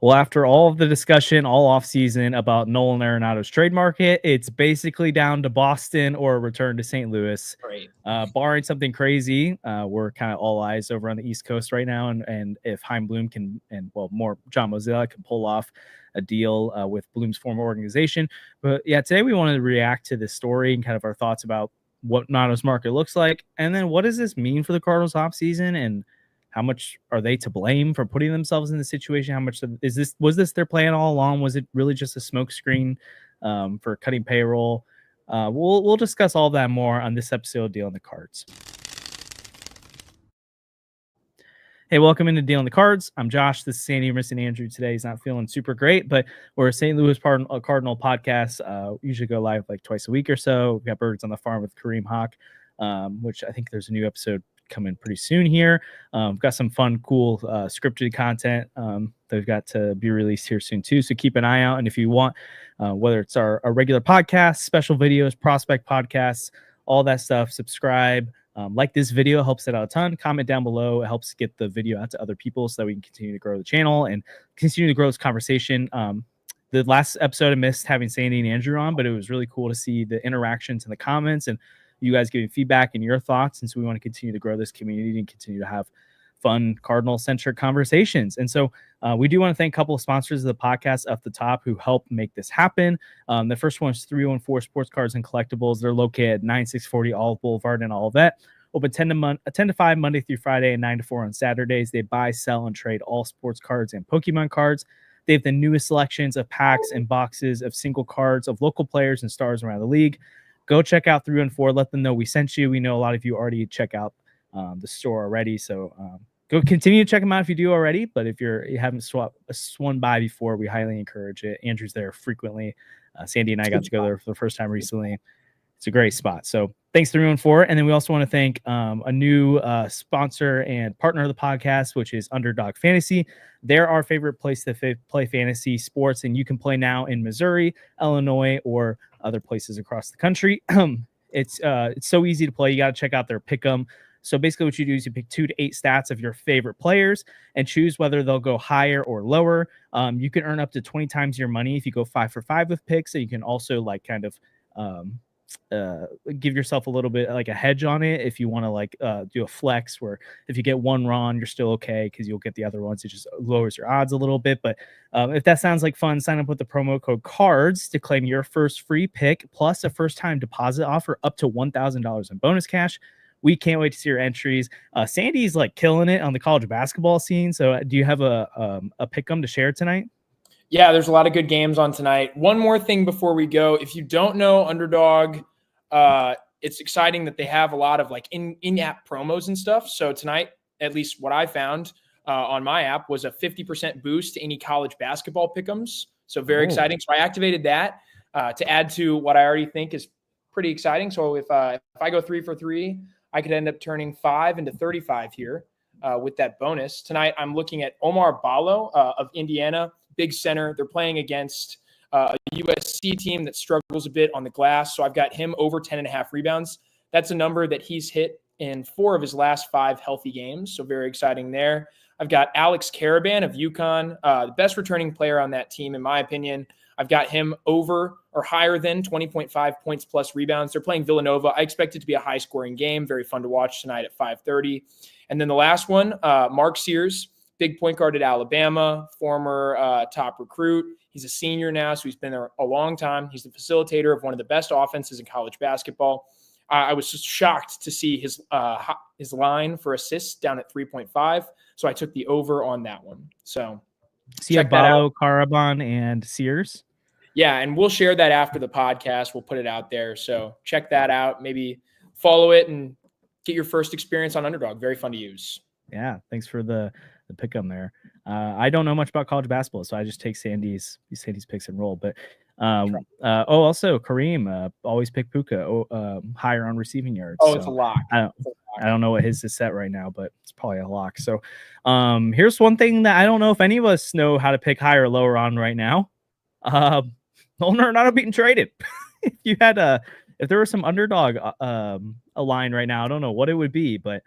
Well, after all of the discussion all offseason about Nolan Arenado's trade market, it's basically down to Boston or a return to St. Louis. Right. Barring something crazy, we're kind of all eyes over on the East Coast right now. And if Chaim Bloom can, more John Mozilla can pull off a deal with Bloom's former organization. But yeah, today we wanted to react to this story and kind of our thoughts about what Nano's market looks like. And then what does this mean for the Cardinals offseason, and how much are they to blame for putting themselves in this situation? How much was this their plan all along? Was it really just a smokescreen for cutting payroll? We'll discuss all that more on this episode of Deal on the Cards. Hey, welcome into Deal on the Cards. I'm Josh. This is Sandy. Missing Andrew today. He's not feeling super great, but we're a St. Louis Cardinal podcast. Usually go live like twice a week or so. We've got Birds on the Farm with Kareem Hawk, which I think there's a new episode coming pretty soon here. We've got some fun, cool scripted content that we've got to be released here soon too. So keep an eye out. And if you want, whether it's our regular podcasts, special videos, prospect podcasts, all that stuff, subscribe. Like this video, helps it out a ton. Comment down below. It helps get the video out to other people so that we can continue to grow the channel and continue to grow this conversation. The last episode I missed having Sandy and Andrew on, but it was really cool to see the interactions in the comments and you guys giving feedback and your thoughts. And so we want to continue to grow this community and continue to have fun Cardinal-centric conversations. And so we do want to thank a couple of sponsors of the podcast up the top who help make this happen. The first one is 314 Sports Cards and Collectibles. They're located at 9640 Olive Boulevard in Olivet. Open 10 to 5 Monday through Friday and 9 to 4 on Saturdays. They buy, sell, and trade all sports cards and Pokemon cards. They have the newest selections of packs and boxes of single cards of local players and stars around the league. Go check out 314. Let them know we sent you. We know a lot of you already check out the store already. So go continue to check them out if you do already. But if you haven't swung by before, we highly encourage it. Andrew's there frequently. Sandy and I got to go there for the first time recently. It's a great spot. So thanks 314. And then we also want to thank a new sponsor and partner of the podcast, which is Underdog Fantasy. They're our favorite place to play fantasy sports, and you can play now in Missouri, Illinois, or other places across the country. It's so easy to play. You got to check out their pick'em. So basically what you do is you pick 2 to 8 stats of your favorite players and choose whether they'll go higher or lower. You can earn up to 20 times your money if you go 5 for 5 with picks. So you can also like kind of give yourself a little bit like a hedge on it if you want to like do a flex where if you get one wrong you're still okay because you'll get the other ones. It just lowers your odds a little bit. But if that sounds like fun, sign up with the promo code CARDS to claim your first free pick plus a first time deposit offer up to $1,000 in bonus cash. We can't wait to see your entries. Sandy's like killing it on the college basketball scene. So do you have a pick'em to share tonight? Yeah, there's a lot of good games on tonight. One more thing before we go. If you don't know Underdog, it's exciting that they have a lot of like in-app promos and stuff. So tonight, at least what I found on my app was a 50% boost to any college basketball pick'ems. So very exciting. So I activated that to add to what I already think is pretty exciting. So if I go 3 for 3, I could end up turning 5 into 35 here with that bonus. Tonight, I'm looking at Omar Ballo of Indiana. Big center. They're playing against a USC team that struggles a bit on the glass. So I've got him over 10.5 rebounds. That's a number that he's hit in 4 of his last 5 healthy games. So very exciting there. I've got Alex Caravan of UConn, the best returning player on that team, in my opinion. I've got him over or higher than 20.5 points plus rebounds. They're playing Villanova. I expect it to be a high-scoring game. Very fun to watch tonight at 5:30. And then the last one, Mark Sears, big point guard at Alabama, former top recruit. He's a senior now, so he's been there a long time. He's the facilitator of one of the best offenses in college basketball. I was just shocked to see his line for assists down at 3.5, so I took the over on that one. So see Ballo, Caravan, and Sears. Yeah, and we'll share that after the podcast. We'll put it out there, so check that out. Maybe follow it and get your first experience on Underdog. Very fun to use. Yeah, thanks for the pick 'em there. I don't know much about college basketball, so I just take Sandy's picks and roll. But also Kareem always pick Puka higher on receiving yards. Oh, so it's a lock. I don't know what his is set right now, but it's probably a lock. So here's one thing that I don't know if any of us know how to pick higher or lower on right now. Nolan Arenado being traded. If there was some Underdog a line right now, I don't know what it would be, but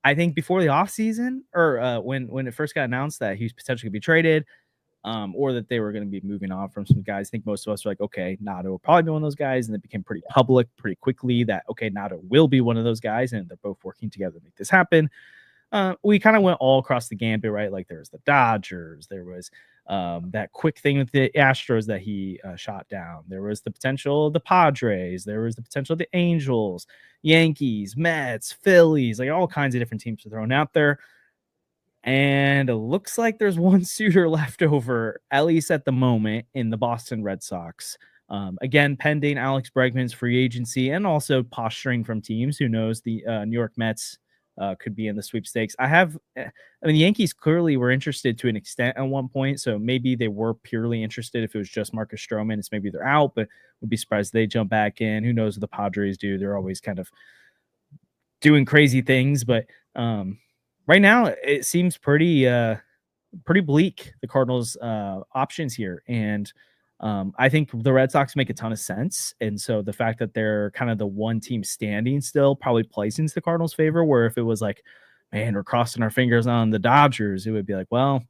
I think before the offseason or when it first got announced that he was potentially going to be traded, or that they were going to be moving on from some guys, I think most of us were like, okay, Nato will probably be one of those guys. And it became pretty public pretty quickly that, okay, Nato will be one of those guys. And they're both working together to make this happen. We kind of went all across the gambit, right? Like there was the Dodgers, there was that quick thing with the Astros that he shot down. There was the potential of the Padres. There was the potential of the Angels, Yankees, Mets, Phillies, like all kinds of different teams are thrown out there. And it looks like there's one suitor left over, at least at the moment, in the Boston Red Sox. Again, pending Alex Bregman's free agency and also posturing from teams. Who knows? The New York Mets could be in the sweepstakes. I mean, the Yankees clearly were interested to an extent at one point, so maybe they were purely interested if it was just Marcus Stroman. It's maybe they're out, but would be surprised if they jump back in. Who knows what the Padres do? They're always kind of doing crazy things, but right now it seems pretty bleak, the Cardinals options here. And I think the Red Sox make a ton of sense. And so the fact that they're kind of the one team standing still probably plays into the Cardinals' favor, where if it was like, man, we're crossing our fingers on the Dodgers, it would be like, well,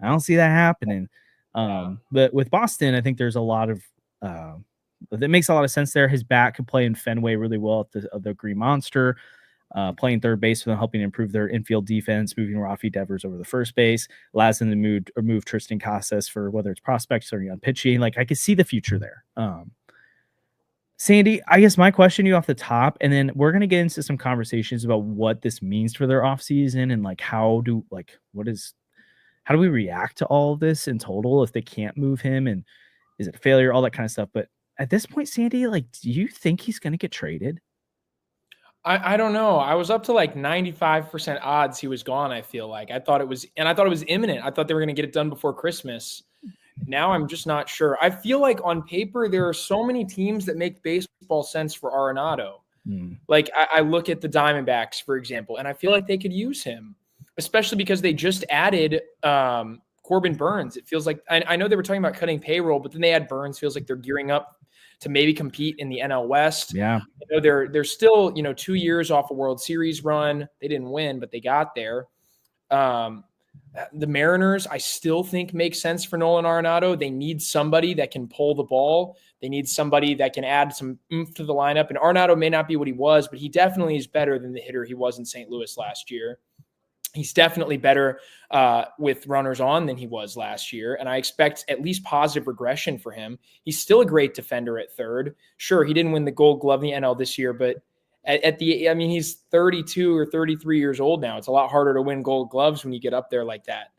I don't see that happening. But with Boston, I think there's a lot of that makes a lot of sense there. His bat could play in Fenway really well at the Green Monster. Playing third base for them, helping improve their infield defense, moving Rafi Devers over the first base, allows them to move Tristan Casas for whether it's prospects or young pitching. Like I could see the future there. Sandy, I guess my question to you off the top, and then we're gonna get into some conversations about what this means for their offseason and like how do we react to all of this in total if they can't move him, and is it a failure, all that kind of stuff. But at this point, Sandy, like, do you think he's gonna get traded? I don't know. I was up to like 95% odds he was gone. I feel like I thought it was imminent. I thought they were going to get it done before Christmas. Now I'm just not sure. I feel like on paper, there are so many teams that make baseball sense for Arenado. Like I look at the Diamondbacks, for example, and I feel like they could use him, especially because they just added Corbin Burns. It feels like I know they were talking about cutting payroll, but then they add Burns. Feels like they're gearing up to maybe compete in the NL West. Yeah. I know they're still, 2 years off a World Series run. They didn't win, but they got there. The Mariners, I still think make sense for Nolan Arenado. They need somebody that can pull the ball. They need somebody that can add some oomph to the lineup. And Arenado may not be what he was, but he definitely is better than the hitter he was in St. Louis last year. He's definitely better with runners on than he was last year. And I expect at least positive regression for him. He's still a great defender at third. Sure, he didn't win the Gold Glove in the NL this year, but he's 32 or 33 years old now. It's a lot harder to win Gold Gloves when you get up there like that.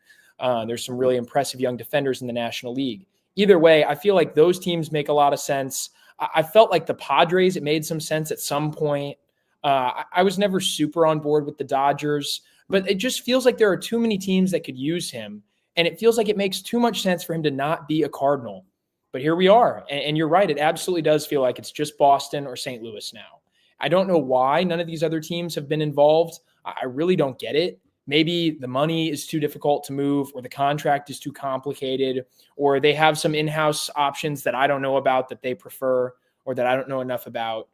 There's some really impressive young defenders in the National League. Either way, I feel like those teams make a lot of sense. I felt like the Padres, it made some sense at some point. I was never super on board with the Dodgers, but it just feels like there are too many teams that could use him. And it feels like it makes too much sense for him to not be a Cardinal. But here we are. And you're right. It absolutely does feel like it's just Boston or St. Louis now. I don't know why none of these other teams have been involved. I really don't get it. Maybe the money is too difficult to move, or the contract is too complicated, or they have some in-house options that I don't know about that they prefer, or that I don't know enough about.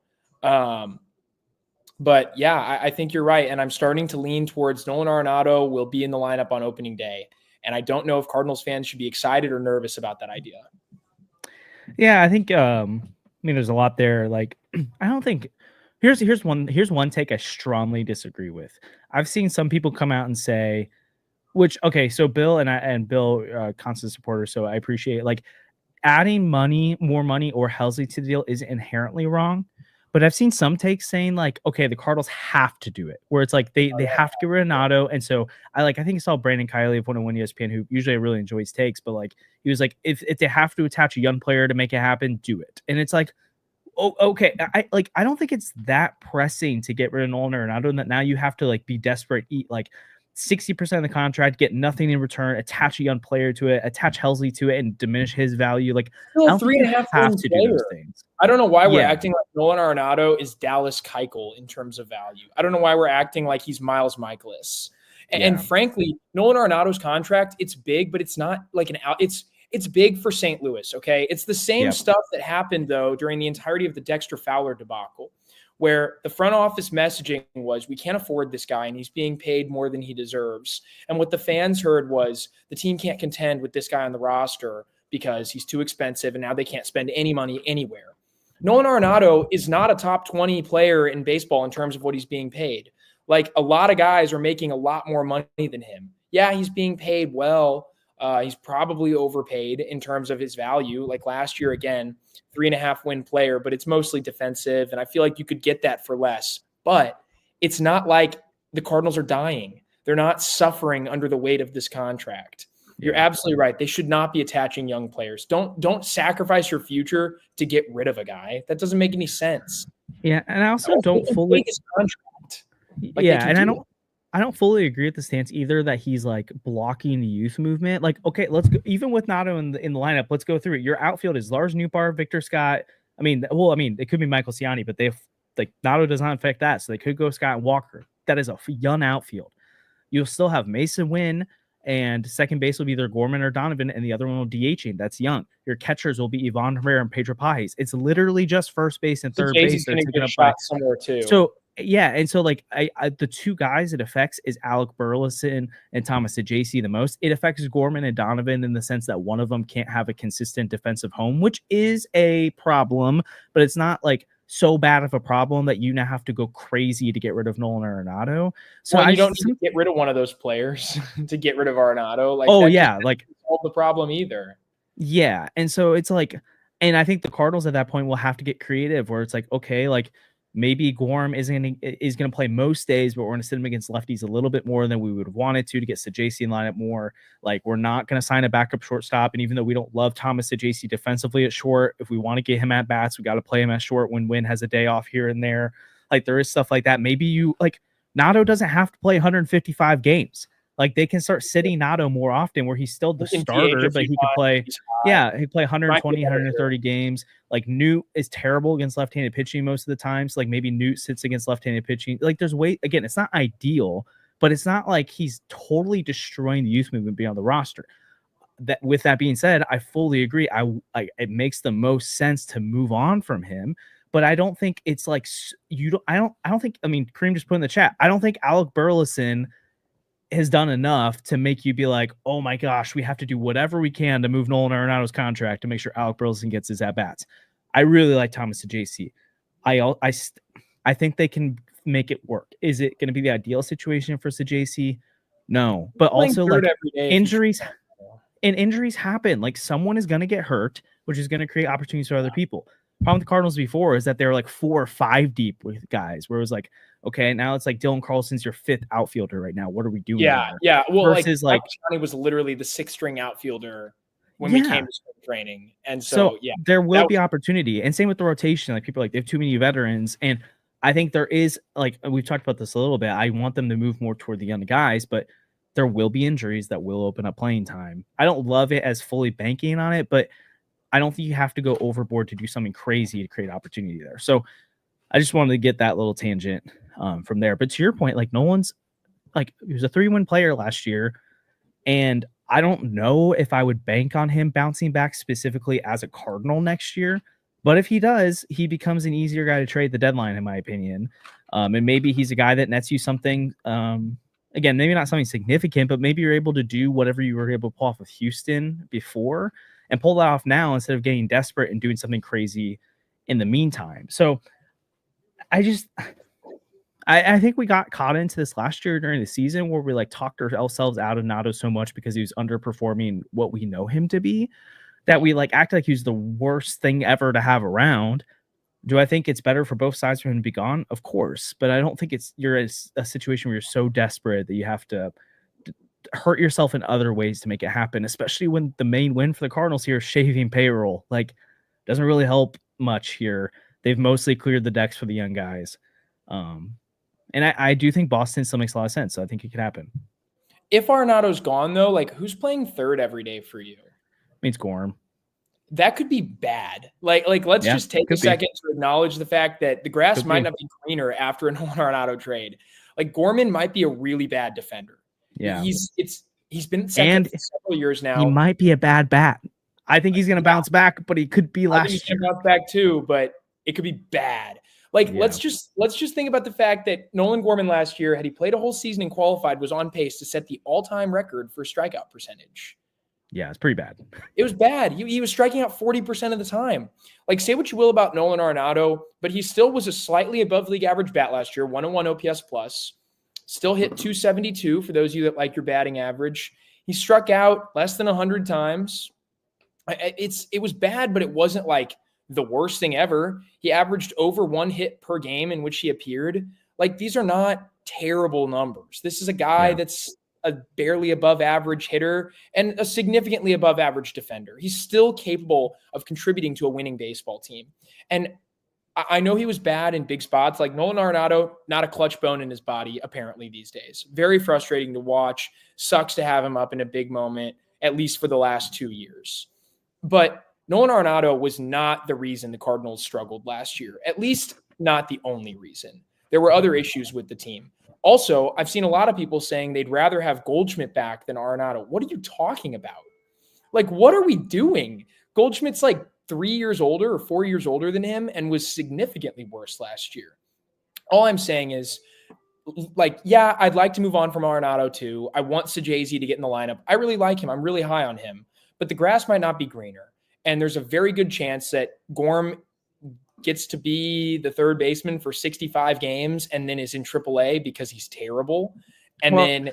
But yeah, I think you're right. And I'm starting to lean towards Nolan Arenado will be in the lineup on opening day. And I don't know if Cardinals fans should be excited or nervous about that idea. Yeah, I think there's a lot there. Like, I don't think here's one take I strongly disagree with. I've seen some people come out and say, so Bill and Bill, constant supporter, so I appreciate, like, adding more money or Helsley to the deal isn't inherently wrong. But I've seen some takes saying, like, okay, the Cardinals have to do it, where it's like they have to get rid of Nato. And so I think I saw Brandon Kiley of 101 ESPN, who usually I really enjoy his takes, but like he was like, if they have to attach a young player to make it happen, do it. And it's like, oh, okay. I don't think it's that pressing to get rid of Nolan Arenado, and that now you have to like be desperate, eat like 60% of the contract, get nothing in return, attach a young player to it, attach Helsley to it, and diminish his value. Like, still I don't think you have to do those things. I don't know why we're acting like Nolan Arenado is Dallas Keuchel in terms of value. I don't know why we're acting like he's Miles Michaelis. And frankly, Nolan Arenado's contract, it's big, but it's not like it's big for St. Louis, okay? It's the same stuff that happened, though, during the entirety of the Dexter Fowler debacle, where the front office messaging was, we can't afford this guy and he's being paid more than he deserves. And what the fans heard was the team can't contend with this guy on the roster because he's too expensive and now they can't spend any money anywhere. Nolan Arenado is not a top 20 player in baseball in terms of what he's being paid. Like, a lot of guys are making a lot more money than him. Yeah, he's being paid well. He's probably overpaid in terms of his value. Like last year, again, 3.5 win player, but it's mostly defensive. And I feel like you could get that for less. But it's not like the Cardinals are dying. They're not suffering under the weight of this contract. You're absolutely right. They should not be attaching young players. Don't sacrifice your future to get rid of a guy. That doesn't make any sense. Yeah, and I also don't fully his contract. Like, yeah, and I don't fully agree with the stance either that he's like blocking the youth movement. Like, okay, let's go. Even with Nato in the lineup, let's go through it. Your outfield is Lars Nootbaar, Victor Scott. I mean, it could be Michael Ciani, but they've like Nato does not affect that, so they could go Scott and Walker. That is a young outfield. You'll still have Mason Wynn, and second base will be either Gorman or Donovan, and the other one will DHing. That's young. Your catchers will be Ivan Rivera and Pedro Pajes. It's literally just first base and third base. Going to get a shot somewhere too. So yeah, and so like I the two guys it affects is Alec Burleson and Thomas Saggese the most. It affects Gorman and Donovan in the sense that one of them can't have a consistent defensive home, which is a problem, but it's not like so bad of a problem that you now have to go crazy to get rid of Nolan Arenado. So you don't need to get rid of one of those players to get rid of Arenado. Like, like solve the problem either. Yeah, and so it's like, and I think the Cardinals at that point will have to get creative, where it's like, okay, like maybe Gorm is going to play most days, but we're going to sit him against lefties a little bit more than we would have wanted to get Saggese in lineup more. Like, we're not going to sign a backup shortstop. And even though we don't love Thomas Saggese defensively at short, if we want to get him at bats, we got to play him at short when Wynn has a day off here and there. Like, there is stuff like that. Maybe you like Nato doesn't have to play 155 games. Like, they can start sitting Nato more often where he's still the starter, but he can play. Yeah, he play 120, 130 games. Like, Newt is terrible against left-handed pitching most of the time. So, like, maybe Newt sits against left-handed pitching. Like, there's again, it's not ideal, but it's not like he's totally destroying the youth movement beyond the roster. That, with that being said, I fully agree. It makes the most sense to move on from him. But I don't think it's like I don't think. I mean, Kareem just put in the chat. I don't think Alec Burleson has done enough to make you be like, oh my gosh, we have to do whatever we can to move Nolan Arenado's contract to make sure Alec Burleson gets his at-bats. I really like Thomas Saggese. I think they can make it work. Is it going to be the ideal situation for Saggese? No. But also, like, injuries happen. Like, someone is going to get hurt, which is going to create opportunities for other people. Problem with the Cardinals before is that they're like 4 or 5 deep with guys, where it was like, okay, now it's like Dylan Carlson's your 5th outfielder right now. What are we doing? Yeah. Well, versus like Johnny was literally the 6th string outfielder when we came to spring training, and so there will be opportunity. And same with the rotation. Like, people are like, they have too many veterans, and I think there is, like, we've talked about this a little bit. I want them to move more toward the young guys, but there will be injuries that will open up playing time. I don't love it as fully banking on it, but I don't think you have to go overboard to do something crazy to create opportunity there. So I just wanted to get that little tangent from there. But to your point, like, Nolan's like, he was a 3-win player last year, and I don't know if I would bank on him bouncing back specifically as a Cardinal next year. But if he does, he becomes an easier guy to trade the deadline, in my opinion. And maybe he's a guy that nets you something. Again, maybe not something significant, but maybe you're able to do whatever you were able to pull off with Houston before and pull that off now instead of getting desperate and doing something crazy in the meantime. So I think we got caught into this last year during the season where we like talked ourselves out of Nato so much because he was underperforming what we know him to be, that we like act like he's the worst thing ever to have around. Do I think it's better for both sides for him to be gone? Of course, but I don't think you're in a situation where you're so desperate that you have to hurt yourself in other ways to make it happen, especially when the main win for the Cardinals here is shaving payroll. Like, doesn't really help much here. They've mostly cleared the decks for the young guys. And I do think Boston still makes a lot of sense. So I think it could happen. If Arenado's gone, though, like, who's playing third every day for you? Means Gorm. That could be bad. Like let's just take a second to acknowledge the fact that the grass might not be greener after a Nolan Arenado trade. Like, Gorman might be a really bad defender. Yeah, he's been second for several years now. He might be a bad bat. I think he's going to bounce back, but he could be last year. He can bounce back too, but it could be bad. Like, Yeah. let's just think about the fact that Nolan Gorman last year, had he played a whole season and qualified, was on pace to set the all-time record for strikeout percentage. Yeah, it's pretty bad. It was bad. He was striking out 40% of the time. Like, say what you will about Nolan Arenado, but he still was a slightly above league average bat last year, 101 OPS plus. Still hit 272 for those of you that like your batting average. He struck out less than 100 times. It was bad, but it wasn't like the worst thing ever. He averaged over 1 hit per game in which he appeared. Like, these are not terrible numbers. This is a guy that's a barely above average hitter and a significantly above average defender. He's still capable of contributing to a winning baseball team. And I know he was bad in big spots. Like, Nolan Arenado, not a clutch bone in his body, apparently, these days. Very frustrating to watch. Sucks to have him up in a big moment, at least for the last 2 years. But Nolan Arenado was not the reason the Cardinals struggled last year, at least not the only reason. There were other issues with the team. Also, I've seen a lot of people saying they'd rather have Goldschmidt back than Arenado. What are you talking about? Like, what are we doing? Goldschmidt's like 3 years older or 4 years older than him and was significantly worse last year. All I'm saying is, like, yeah, I'd like to move on from Arenado too. I want Sajazi to get in the lineup. I really like him. I'm really high on him. But the grass might not be greener. And there's a very good chance that Gorm gets to be the third baseman for 65 games and then is in AAA because he's terrible. And then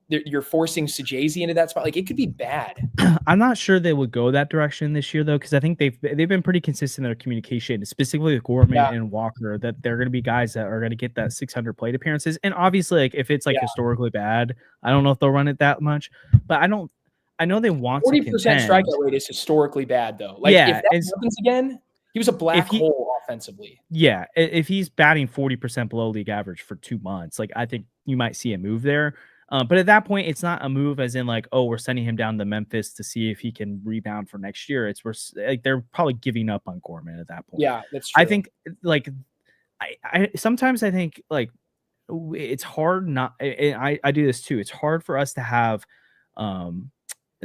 you're forcing Sajazi into that spot. Like, it could be bad. I'm not sure they would go that direction this year, though, because I think they've been pretty consistent in their communication, specifically with Gorman and Walker, that they're going to be guys that are going to get that 600 plate appearances. And obviously, like, if it's like historically bad, I don't know if they'll run it that much. But I know they want 40% to contend. strikeout rate is historically bad, though. Like, if that happens again, he was a black hole offensively. Yeah, if he's batting 40% below league average for 2 months, like, I think you might see a move there. But at that point, it's not a move as in like, oh, we're sending him down to Memphis to see if he can rebound for next year. It's they're probably giving up on Gorman at that point. Yeah, that's true. I think, like, I sometimes I think, like, it's hard not. I do this too. It's hard for us to have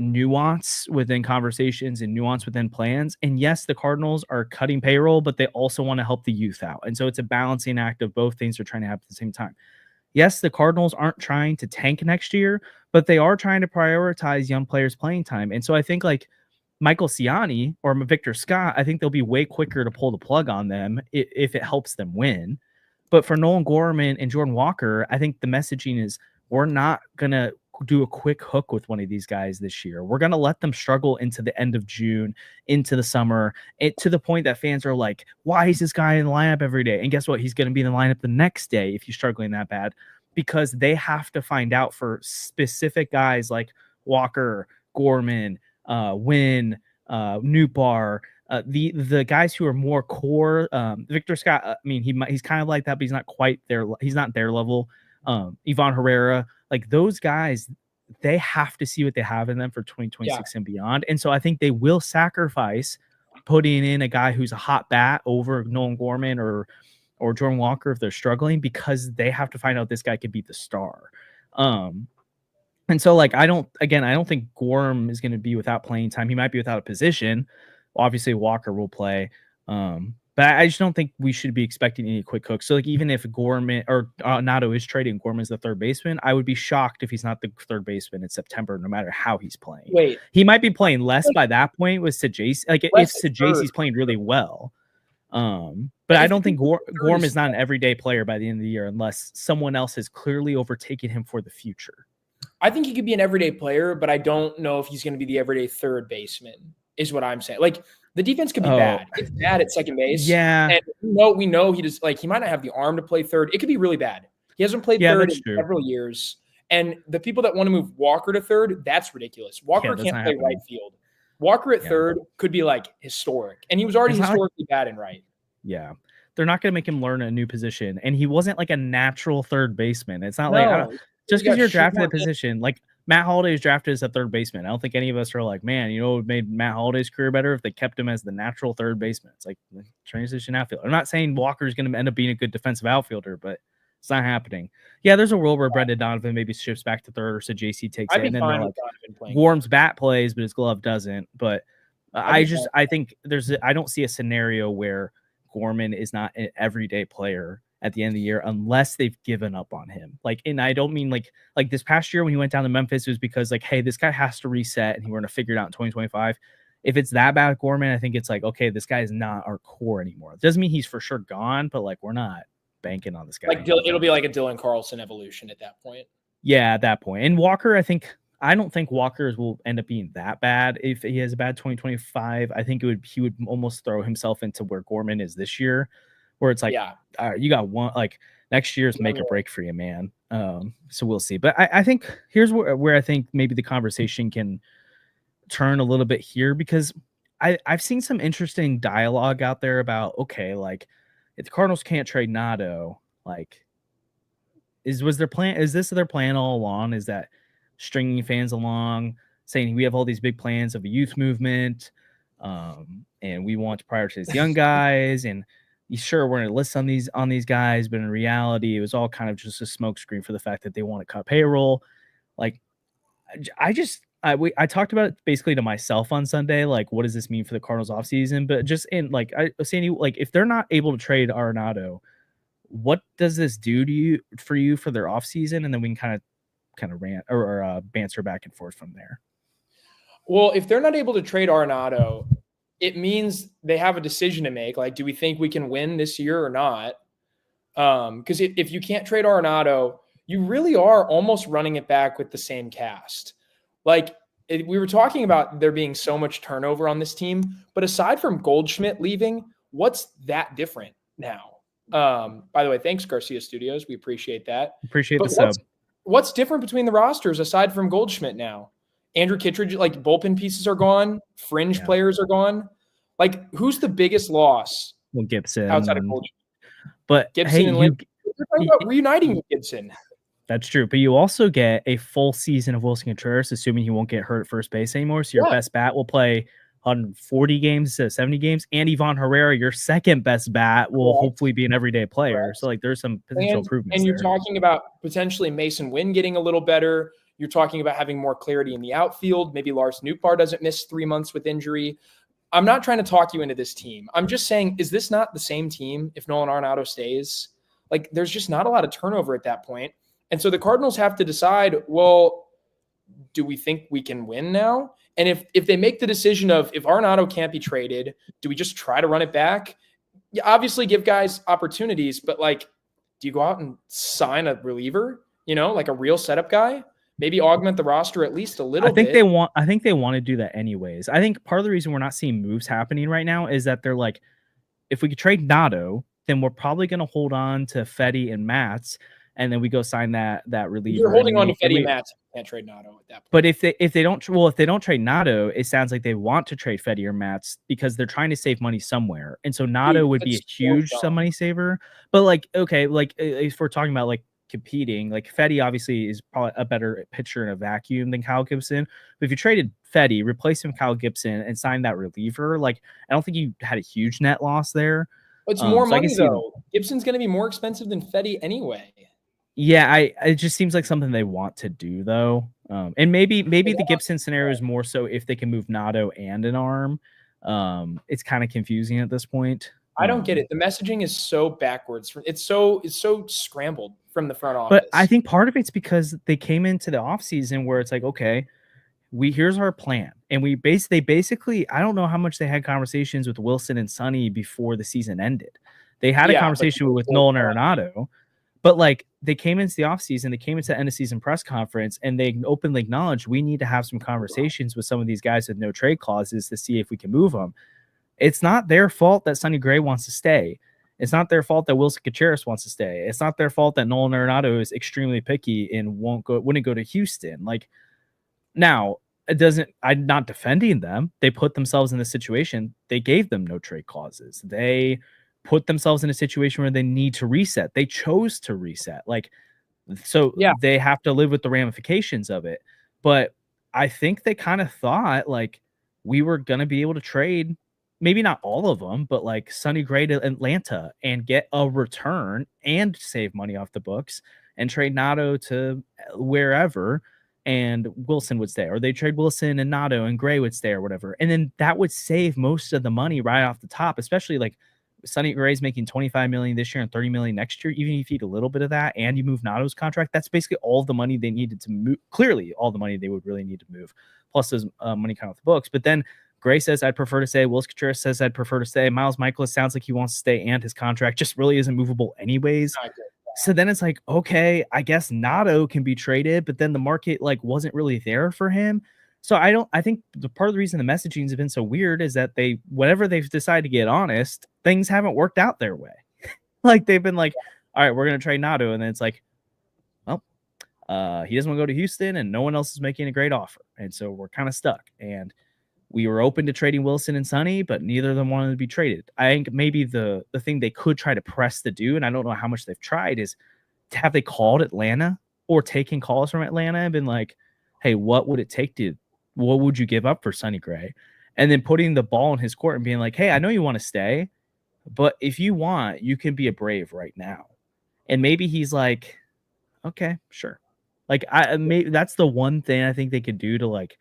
nuance within conversations and nuance within plans. And yes, the Cardinals are cutting payroll, but they also want to help the youth out. And so it's a balancing act of both things are trying to happen at the same time. Yes, the Cardinals aren't trying to tank next year, but they are trying to prioritize young players' playing time. And so I think, like, Michael Ciani or Victor Scott, I think they'll be way quicker to pull the plug on them if it helps them win. But for Nolan Gorman and Jordan Walker, I think the messaging is we're not going to do a quick hook with one of these guys this year. We're going to let them struggle into the end of June, into the summer, to the point that fans are like, why is this guy in the lineup every day? And guess what? He's going to be in the lineup the next day if you're struggling that bad, because they have to find out for specific guys like Walker, Gorman, Wynn, Newbar, the guys who are more core. Victor Scott, I mean, he's kind of like that, but he's not quite there. He's not their level. Ivan Herrera, like, those guys, they have to see what they have in them for 2026 and beyond. And so I think they will sacrifice putting in a guy who's a hot bat over Nolan Gorman or Jordan Walker if they're struggling, because they have to find out this guy could be the star. And so, like, I don't think Gorm is going to be without playing time. He might be without a position. Obviously, Walker will play. But I just don't think we should be expecting any quick hooks. So, like, even if Gorman or Nato is trading, Gorman's the third baseman, I would be shocked if he's not the third baseman in September, no matter how he's playing. Wait, he might be playing less by that point with Sajazi. Like, if Sajazi's playing really well. But I don't think Gorm is not an everyday player by the end of the year unless someone else has clearly overtaken him for the future. I think he could be an everyday player, but I don't know if he's going to be the everyday third baseman, is what I'm saying. Like, the defense could be bad. It's bad at second base. Yeah. And we know he just, like, he might not have the arm to play third. It could be really bad. He hasn't played third in several years. And the people that want to move Walker to third, that's ridiculous. Walker can't play right field. Walker at third could be, like, historic. And he was already historically bad in right. Yeah. They're not going to make him learn a new position. And he wasn't like a natural third baseman. It's not like just because you're drafted a position, like Matt Holliday is drafted as a third what I don't think any of us are like, man, you know, what made Matt Holliday's career better if they kept him as the natural third baseman. It's like transition outfielder. I'm not saying Walker's going to end up being a good defensive outfielder, but it's not happening. Yeah, there's a world where Brendan Donovan maybe shifts back to third, or Sajazi takes it, and then they're like, Warm's bat plays, but his glove doesn't. But I think I don't see a scenario where Gorman is not an everyday player at the end of the year unless they've given up on him. Like, and I don't mean like this past year when he went down to Memphis, it was because like, hey, this guy has to reset and we're going to figure it out in 2025. If it's that bad with Gorman, I think it's like, okay, this guy is not our core anymore. It doesn't mean he's for sure gone, but like, we're not banking on this guy. Like it'll be like a Dylan Carlson evolution at that point. Yeah, at that point. And Walker, I don't think Walker's will end up being that bad if he has a bad 2025. I think he would almost throw himself into where Gorman is this year, where it's like, all right, you got one, like next year's make or break for you, man. So we'll see. But I think here's where I think maybe the conversation can turn a little bit here, because I've seen some interesting dialogue out there about, okay, like if the Cardinals can't trade Nato, like is this their plan all along? Is that stringing fans along, saying we have all these big plans of a youth movement, and we want to prioritize young guys, and sure we're going to list on these guys, but in reality it was all kind of just a smokescreen for the fact that they want to cut payroll. Like I talked about it basically to myself on Sunday, like what does this mean for the Cardinals offseason? But just in like I was saying, like if they're not able to trade Arenado, what does this do for their offseason? And then we can kind of rant or banter back and forth from there. Well, if they're not able to trade Arenado, it means they have a decision to make. Like, do we think we can win this year or not? Because if you can't trade Arenado, you really are almost running it back with the same cast. Like we were talking about there being so much turnover on this team, but aside from Goldschmidt leaving, what's that different now? By the way, thanks Garcia Studios. We appreciate that. Appreciate the sub. What's different between the rosters aside from Goldschmidt now? Andrew Kittredge, like bullpen pieces are gone. Fringe players are gone. Like who's the biggest loss? Well, Gibson outside of Goldschmidt. But Gibson and Lynn. We're talking about reuniting with Gibson. That's true. But you also get a full season of Wilson Contreras, assuming he won't get hurt at first base anymore. So your best bat will play 140 games to 70 games. And Ivan Herrera, your second best bat, will hopefully be an everyday player. So like there's some potential improvements. And you're talking about potentially Mason Wynn getting a little better. You're talking about having more clarity in the outfield. Maybe Lars Nootbaar doesn't miss 3 months with injury. I'm not trying to talk you into this team. I'm just saying, is this not the same team if Nolan Arenado stays? Like there's just not a lot of turnover at that point. And so the Cardinals have to decide, well, do we think we can win now? And if they make the decision of if Arenado can't be traded, do we just try to run it back? You obviously give guys opportunities, but like, do you go out and sign a reliever, like a real setup guy? Maybe augment the roster at least a little bit. I think they want to do that anyways. I think part of the reason we're not seeing moves happening right now is that they're like, if we could trade Nato, then we're probably going to hold on to Fetty and Matz, and then we go sign that reliever. You're holding on to Fetty and Matz. Can't trade Nato at that point. But if they don't trade Nato, it sounds like they want to trade Fetty or Matz because they're trying to save money somewhere. And so Nato would be a huge some money saver. But like, okay, like if we're talking about like competing, like Fetty obviously is probably a better pitcher in a vacuum than Kyle Gibson. But if you traded Fetty, replace him with Kyle Gibson, and sign that reliever, like I don't think you had a huge net loss there. It's more money though. Gibson's going to be more expensive than Fetty anyway. Yeah, it just seems like something they want to do though. And maybe the Gibson scenario is more so if they can move Nato and an arm. It's kind of confusing at this point. I don't get it. The messaging is so backwards. It's so scrambled from the front office. But I think part of it's because they came into the offseason where it's like, okay, here's our plan. And they basically, I don't know how much they had conversations with Wilson and Sonny before the season ended. They had a conversation with Nolan Arenado, but like they came into the offseason, they came into the end of season press conference, and they openly acknowledged we need to have some conversations with some of these guys with no trade clauses to see if we can move them. It's not their fault that Sonny Gray wants to stay. It's not their fault that Wilson Contreras wants to stay. It's not their fault that Nolan Arenado is extremely picky and wouldn't go to Houston. Like now, I'm not defending them. They put themselves in this situation. They gave them no trade clauses. They put themselves in a situation where they need to reset. They chose to reset. They have to live with the ramifications of it. But I think they kind of thought like we were going to be able to trade, maybe not all of them, but like Sonny Gray to Atlanta and get a return and save money off the books, and trade Nato to wherever and Wilson would stay, or they trade Wilson and Nato and Gray would stay or whatever. And then that would save most of the money right off the top, especially like Sonny Gray's making $25 million this year and $30 million next year. Even if you eat a little bit of that and you move Nato's contract, that's basically all the money they needed to move. Clearly, all the money they would really need to move. Plus, there's money coming off the books. But then Gray says, I'd prefer to stay. Willis Contreras says, I'd prefer to stay. Miles Michaelis sounds like he wants to stay, and his contract just really isn't movable anyways. So then it's like, okay, I guess Nato can be traded, but then the market like wasn't really there for him. So I think the part of the reason the messaging has been so weird is that whenever they've decided to get honest, things haven't worked out their way. Like they've been like, all right, we're going to trade Nato. And then it's like, well, he doesn't want to go to Houston and no one else is making a great offer. And so we're kind of stuck. And we were open to trading Wilson and Sonny, but neither of them wanted to be traded. I think maybe the thing they could try to press to do, and I don't know how much they've tried, is have they called Atlanta or taken calls from Atlanta and been like, hey, what would it take what would you give up for Sonny Gray? And then putting the ball in his court and being like, hey, I know you want to stay, but if you want, you can be a Brave right now. And maybe he's like, okay, sure. Like maybe that's the one thing I think they could do to like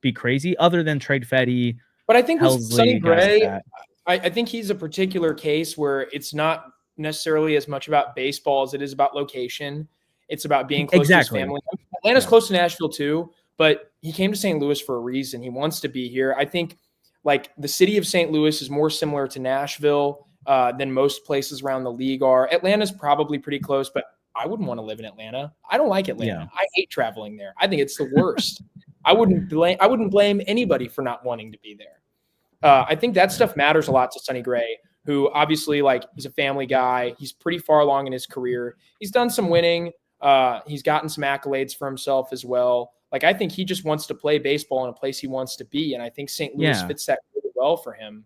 be crazy other than trade Fetty. But I think with Helsley, Sonny Gray, like I think he's a particular case where it's not necessarily as much about baseball as it is about location. It's about being close to his family. Atlanta's close to Nashville too, but he came to St. Louis for a reason. He wants to be here. I think like the city of St. Louis is more similar to Nashville than most places around the league are. Atlanta's probably pretty close, but I wouldn't want to live in Atlanta. I don't like Atlanta. I hate traveling there. I think it's the worst. I wouldn't blame anybody for not wanting to be there. I think that stuff matters a lot to Sonny Gray, who obviously like he's a family guy. He's pretty far along in his career. He's done some winning. He's gotten some accolades for himself as well. Like I think he just wants to play baseball in a place he wants to be, and I think St. Louis fits that really well for him.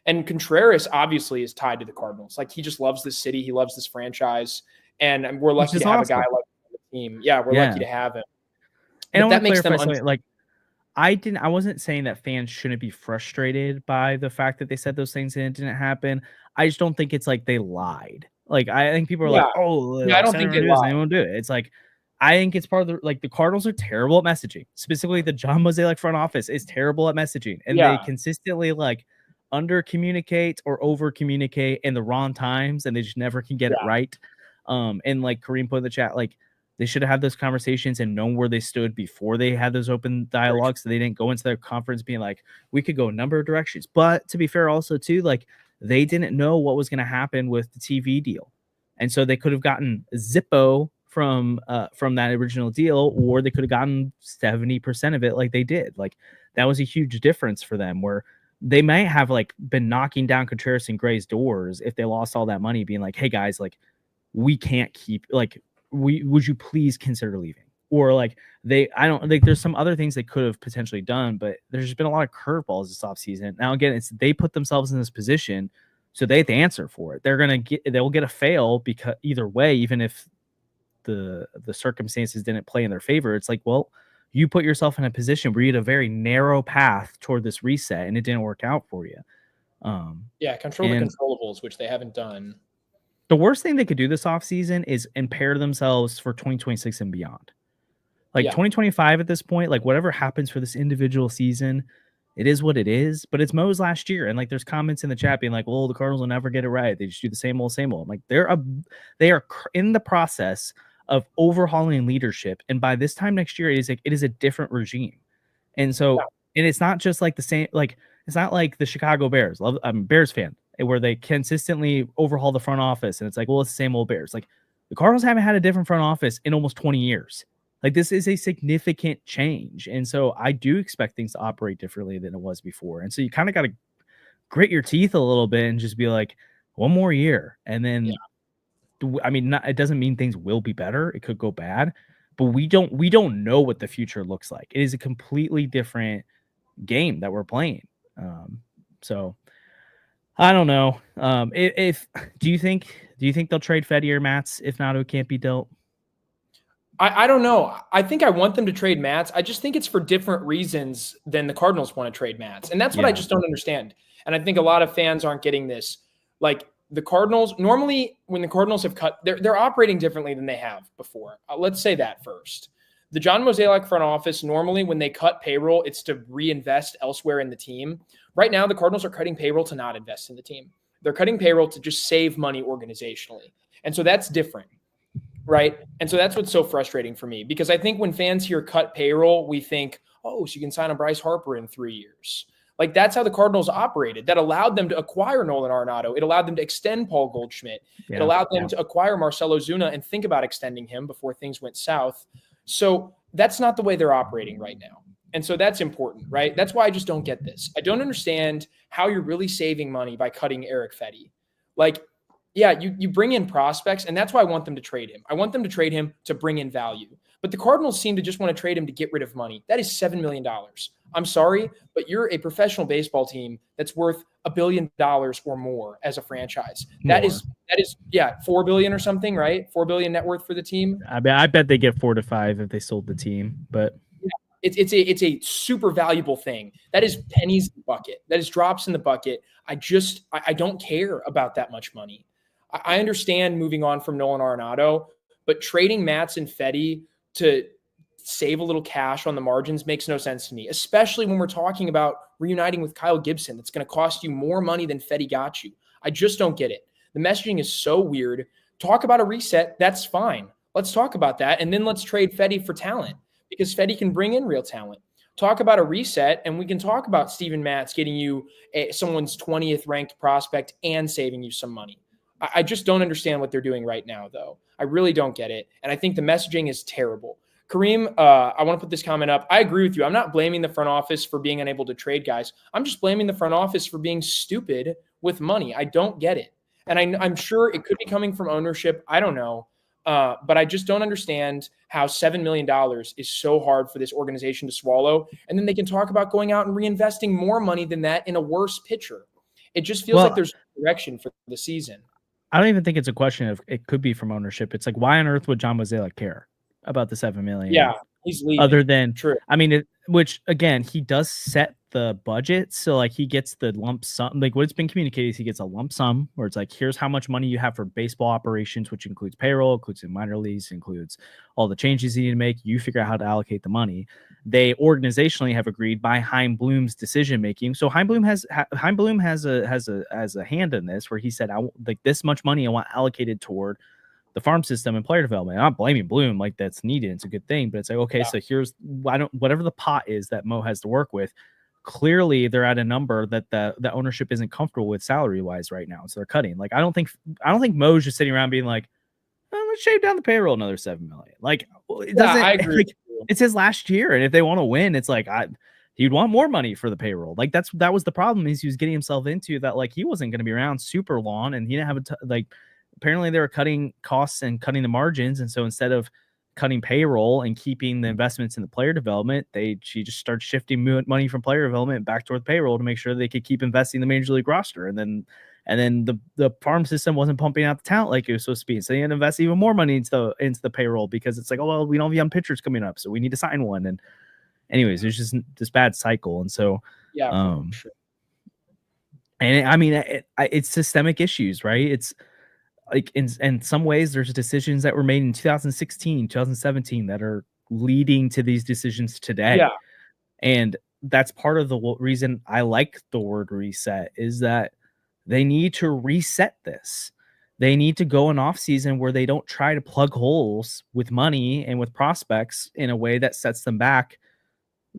And Contreras obviously is tied to the Cardinals. Like he just loves this city. He loves this franchise, and we're lucky to have a guy like him on the team. Yeah, we're lucky to have him. And that makes them like I wasn't saying that fans shouldn't be frustrated by the fact that they said those things and it didn't happen. I just don't think it's like they lied. Like I think people are like, oh, I don't think they won't do it. It's like I think it's part of the Cardinals are terrible at messaging. Specifically, the John Mozeliak front office is terrible at messaging, and they consistently like under communicate or over communicate in the wrong times, and they just never can get it right. And like Kareem put in the chat, like they should have had those conversations and known where they stood before they had those open dialogues. So they didn't go into their conference being like, we could go a number of directions. But to be fair, also too, like they didn't know what was going to happen with the TV deal, and so they could have gotten Zippo from that original deal, or they could have gotten 70% of it like they did. Like that was a huge difference for them, where they might have like been knocking down Contreras and Gray's doors if they lost all that money, being like, hey guys, like we can't keep, like would you please consider leaving? Or like I don't think there's some other things they could have potentially done, but there's just been a lot of curveballs this offseason. Now again, they put themselves in this position, so they have to answer for it. They'll get a fail because either way, even if the circumstances didn't play in their favor, it's like, well, you put yourself in a position where you had a very narrow path toward this reset and it didn't work out for you. Control the controllables, which they haven't done. The worst thing they could do this offseason is impair themselves for 2026 and beyond. Like 2025 at this point, like whatever happens for this individual season, it is what it is, but it's Mo's last year. And like, there's comments in the chat being like, well, the Cardinals will never get it right. They just do the same old, same old. I'm like, they are in the process of overhauling leadership. And by this time next year, it is a different regime. And so, and it's not just like the same, like, it's not like the Chicago Bears. I'm a Bears fan, where they consistently overhaul the front office. And it's like, well, it's the same old Bears. Like the Cardinals haven't had a different front office in almost 20 years. Like this is a significant change. And so I do expect things to operate differently than it was before. And so you kind of got to grit your teeth a little bit and just be like, one more year. And then, I mean, it doesn't mean things will be better. It could go bad, but we don't know what the future looks like. It is a completely different game that we're playing. So I don't know. Do you think they'll trade Fetty or Matz if Nato can't be dealt? I don't know. I think I want them to trade Matz. I just think it's for different reasons than the Cardinals want to trade Matz. And that's what I just don't understand. And I think a lot of fans aren't getting this. Like the Cardinals, normally when the Cardinals have cut, they're operating differently than they have before. Let's say that first. The John Mozeliak front office, normally when they cut payroll, it's to reinvest elsewhere in the team. Right now, the Cardinals are cutting payroll to not invest in the team. They're cutting payroll to just save money organizationally. And so that's different, right? And so that's what's so frustrating for me, because I think when fans hear cut payroll, we think, oh, so you can sign a Bryce Harper in 3 years. Like, that's how the Cardinals operated. That allowed them to acquire Nolan Arenado. It allowed them to extend Paul Goldschmidt. It allowed them to acquire Marcelo Zuna and think about extending him before things went south. So that's not the way they're operating right now. And so that's important, right? That's why I just don't get this. I don't understand how you're really saving money by cutting Eric Fetty. Like, yeah, you bring in prospects, and that's why I want them to trade him. I want them to trade him to bring in value. But the Cardinals seem to just want to trade him to get rid of money. That is $7 million. I'm sorry, but you're a professional baseball team that's worth $1 billion or more as a franchise. That is $4 billion or something, right? $4 billion net worth for the team. I bet they get 4 to 5 if they sold the team, but it's a super valuable thing. That is pennies in the bucket. That is drops in the bucket. I don't care about that much money. I understand moving on from Nolan Arenado, but trading Matz and Fetty to save a little cash on the margins makes no sense to me, especially when we're talking about reuniting with Kyle Gibson. That's going to cost you more money than Fetty got you. I just don't get it. The messaging is so weird. Talk about a reset. That's fine. Let's talk about that. And then let's trade Fetty for talent, because Fetty can bring in real talent. Talk about a reset, and we can talk about Steven Matz getting you someone's 20th ranked prospect and saving you some money. I just don't understand what they're doing right now, though. I really don't get it. And I think the messaging is terrible. Kareem, I want to put this comment up. I agree with you. I'm not blaming the front office for being unable to trade guys. I'm just blaming the front office for being stupid with money. I don't get it. And I'm sure it could be coming from ownership. I don't know. But I just don't understand how $7 million is so hard for this organization to swallow. And then they can talk about going out and reinvesting more money than that in a worse pitcher. It just feels like there's direction for the season. I don't even think it's a question of it could be from ownership. It's like, why on earth would John Mozeliak care about the $7 million? Yeah, he's leaving. Other than, true. I mean, which again, he does set the budget. So like he gets the lump sum, like what's been communicated is he gets a lump sum where it's like, here's how much money you have for baseball operations, which includes payroll, includes the minor leagues, includes all the changes you need to make. You figure out how to allocate the money. They organizationally have agreed by Chaim Bloom's decision making. So Chaim Bloom has a hand in this, where he said, I like this much money I want allocated toward the farm system and player development. I'm not blaming Bloom, like that's needed. It's a good thing, but it's like, okay, so here's whatever the pot is that Mo has to work with. Clearly they're at a number that the ownership isn't comfortable with salary wise right now. So they're cutting. Like, I don't think Mo's just sitting around being like, let's shave down the payroll another $7 million. Like, it doesn't, I agree. like, it's his last year. And if they want to win, it's like, he'd want more money for the payroll. Like that was the problem, is he was getting himself into that. Like, he wasn't going to be around super long, and he didn't have apparently they were cutting costs and cutting the margins. And so instead of cutting payroll and keeping the investments in the player development, she just started shifting money from player development back toward payroll to make sure they could keep investing in the major league roster. And then the farm system wasn't pumping out the talent like it was supposed to be. So they had to invest even more money into the payroll, because it's like, oh, well, we don't have young pitchers coming up, so we need to sign one. And anyways, there's just this bad cycle. And so, sure. And I mean, it's systemic issues, right? It's like in some ways there's decisions that were made in 2016, 2017 that are leading to these decisions today. Yeah. And that's part of the reason I like the word reset, is that they need to reset this. They need to go an off season where they don't try to plug holes with money and with prospects in a way that sets them back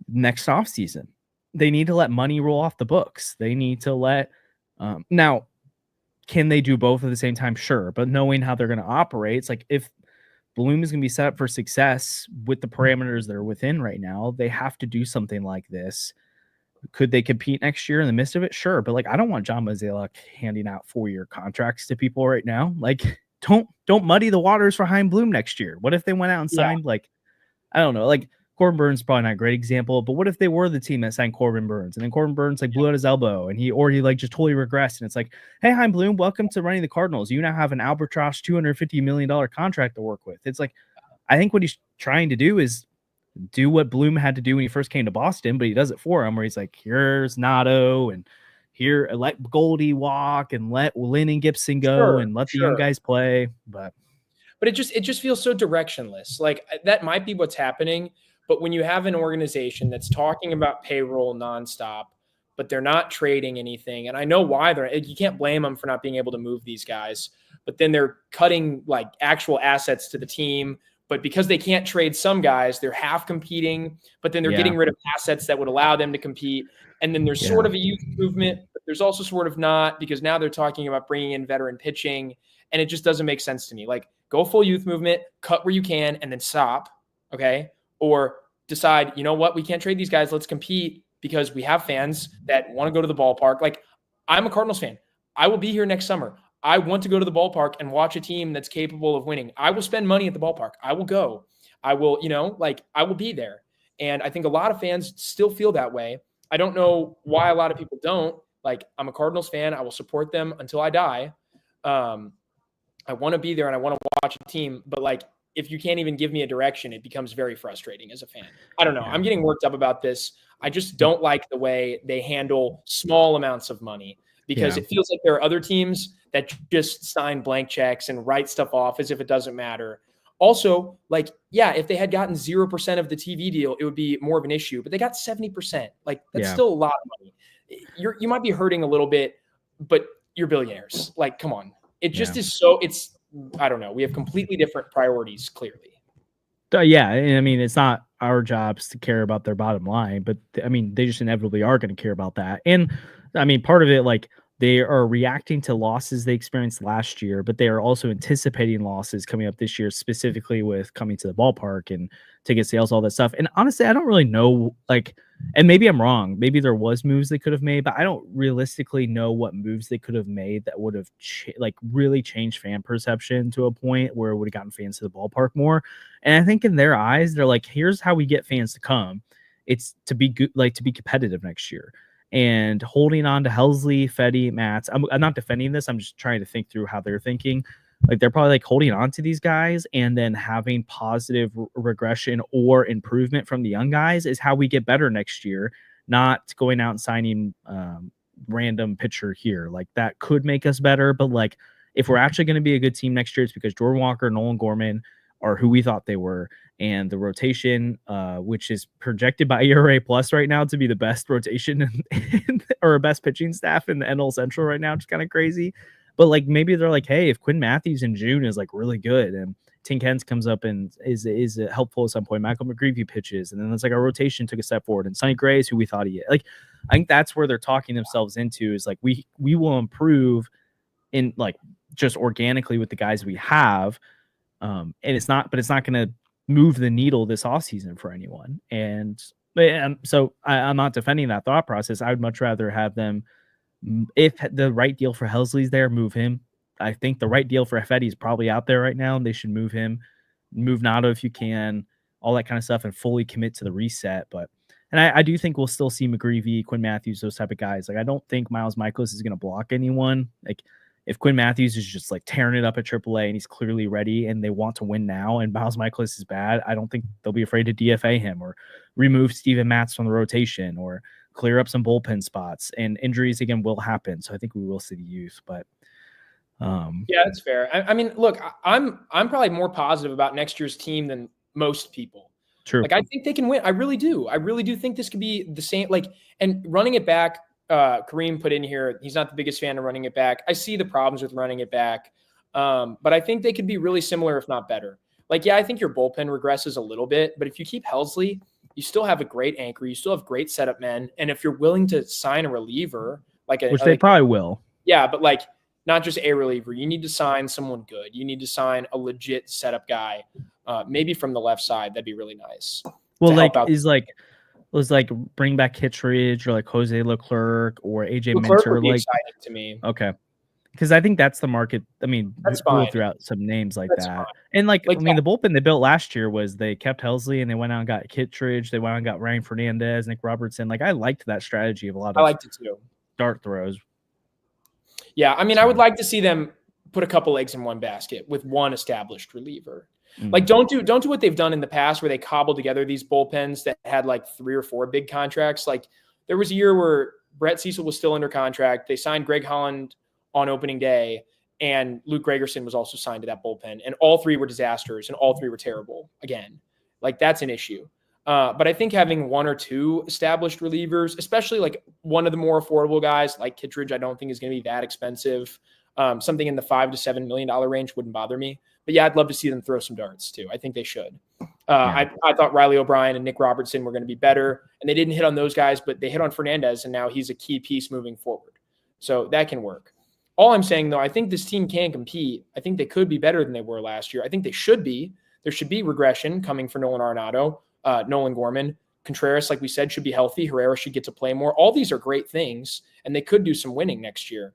next off season. They need to let money roll off the books. They need to let now, can they do both at the same time? Sure. But knowing how they're going to operate, it's like, if Bloom is going to be set up for success with the parameters that are within right now, they have to do something like this. Could they compete next year in the midst of it? Sure. But like, I don't want John Mozeliak handing out 4-year contracts to people right now. Like, don't muddy the waters for Chaim Bloom next year. What if they went out and signed like, I don't know, like Corbin Burns is probably not a great example, but what if they were the team that signed Corbin Burns, and then Corbin Burns like blew out his elbow and he like just totally regressed, and it's like, hey, Chaim Bloom, welcome to running the Cardinals. You now have an albatross $250 million contract to work with. It's like, I think what he's trying to do is do what Bloom had to do when he first came to Boston, but he does it for him, where he's like, here's Nato, and here, let Goldie walk, and let Lynn and Gibson go, and let the young guys play. But it just feels so directionless. Like, that might be what's happening. But when you have an organization that's talking about payroll nonstop, but they're not trading anything. And I know why you can't blame them for not being able to move these guys, but then they're cutting like actual assets to the team. But because they can't trade some guys, they're half competing, but then they're getting rid of assets that would allow them to compete. And then there's sort of a youth movement, but there's also sort of not, because now they're talking about bringing in veteran pitching, and it just doesn't make sense to me. Like, go full youth movement, cut where you can, and then stop, okay? Or decide, you know what, we can't trade these guys, let's compete because we have fans that want to go to the ballpark. Like, I'm a Cardinals fan. I will be here next summer. I want to go to the ballpark and watch a team that's capable of winning. I will spend money at the ballpark. I will go. I will, I will be there. And I think a lot of fans still feel that way. I don't know why a lot of people don't. Like, I'm a Cardinals fan. I will support them until I die. I want to be there and I want to watch a team. But, like, if you can't even give me a direction, it becomes very frustrating as a fan. I don't know. I'm getting worked up about this. I just don't like the way they handle small amounts of money, because it feels like there are other teams that just sign blank checks and write stuff off as if it doesn't matter. Also, like, if they had gotten 0% of the TV deal, it would be more of an issue, but they got 70%. Like, that's still a lot of money. You might be hurting a little bit, but you're billionaires. Like, come on. It just is I don't know. We have completely different priorities, clearly. I mean, it's not our jobs to care about their bottom line, but I mean, they just inevitably are going to care about that. And I mean, part of it, like, they are reacting to losses they experienced last year, but they are also anticipating losses coming up this year, specifically with coming to the ballpark and ticket sales, all that stuff. And honestly, I don't really know, like, and maybe I'm wrong. Maybe there was moves they could have made, but I don't realistically know what moves they could have made that would have really changed fan perception to a point where it would have gotten fans to the ballpark more. And I think in their eyes, they're like, here's how we get fans to come. It's to be good, like, to be competitive next year. And holding on to Helsley, Fedde, Matz. I'm not defending this. I'm just trying to think through how they're thinking. Like, they're probably like holding on to these guys and then having positive regression or improvement from the young guys is how we get better next year, not going out and signing random pitcher here. Like, that could make us better. But, like, if we're actually going to be a good team next year, it's because Jordan Walker, Nolan Gorman are who we thought they were. And the rotation, which is projected by ERA Plus right now to be the best rotation or best pitching staff in the NL Central right now, which is kind of crazy. But, like, maybe they're like, hey, if Quinn Matthews in June is, like, really good and Tink Hens comes up and is helpful at some point, Michael McGreevy pitches, and then it's like our rotation took a step forward, and Sonny Gray is who we thought he is. Like, I think that's where they're talking themselves into, is like, we will improve in, like, just organically with the guys we have. And it's not going to move the needle this offseason for anyone. And so I'm not defending that thought process. I would much rather have them, if the right deal for Helsley's there, move him. I think the right deal for Fedde is probably out there right now, and they should move him, move Nato if you can, all that kind of stuff, and fully commit to the reset. But, and I do think we'll still see McGreevy, Quinn Matthews, those type of guys. Like, I don't think Miles Michaelis is going to block anyone. Like, if Quinn Matthews is just, like, tearing it up at AAA and he's clearly ready and they want to win now and Miles Michaelis is bad, I don't think they'll be afraid to DFA him or remove Steven Matz from the rotation or clear up some bullpen spots. And injuries, again, will happen. So I think we will see the youth. But yeah, that's fair. I mean, look, I'm probably more positive about next year's team than most people. True. Like, I think they can win. I really do. I really do think this could be the same. Like, and running it back, Kareem put in here, he's not the biggest fan of running it back. I see the problems with running it back. But I think they could be really similar, if not better. Like, yeah, I think your bullpen regresses a little bit, but if you keep Helsley, you still have a great anchor. You still have great setup men. And if you're willing to sign a reliever, which they probably will. Yeah, but, like, not just a reliever. You need to sign someone good. You need to sign a legit setup guy, maybe from the left side. That'd be really nice. Well, was like bring back Kittredge or like Jose Leclerc or AJ Minter. Would be like, exciting to me. Okay. Because I think that's the market. I mean, that's we'll fine. throw out some names like that's that. Fine. And like I mean, the bullpen they built last year was they kept Helsley and they went out and got Kittredge. They went out and got Ryan Fernandez, Nick Robertson. Like, I liked that strategy of a lot of I liked it too. Dart throws. Yeah, I mean, I would like to see them put a couple eggs in one basket with one established reliever. Mm-hmm. Like, don't do what they've done in the past where they cobbled together these bullpens that had like 3 or 4 big contracts. Like, there was a year where Brett Cecil was still under contract. They signed Greg Holland on opening day, and Luke Gregerson was also signed to that bullpen. And all 3 were disasters, and all 3 were terrible again. Like, that's an issue. But I think having one or two established relievers, especially like one of the more affordable guys like Kittredge, I don't think is going to be that expensive. Something in the $5 to $7 million range wouldn't bother me. But yeah, I'd love to see them throw some darts too. I think they should. I thought Riley O'Brien and Nick Robertson were going to be better, and they didn't hit on those guys, but they hit on Fernandez, and now he's a key piece moving forward. So that can work. All I'm saying, though, I think this team can compete. I think they could be better than they were last year. I think they should be. There should be regression coming for Nolan Arenado, Nolan Gorman. Contreras, like we said, should be healthy. Herrera should get to play more. All these are great things, and they could do some winning next year.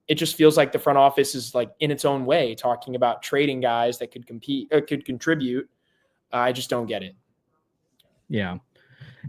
It just feels like the front office is like in its own way talking about trading guys that could compete or could contribute. I just don't get it. Yeah.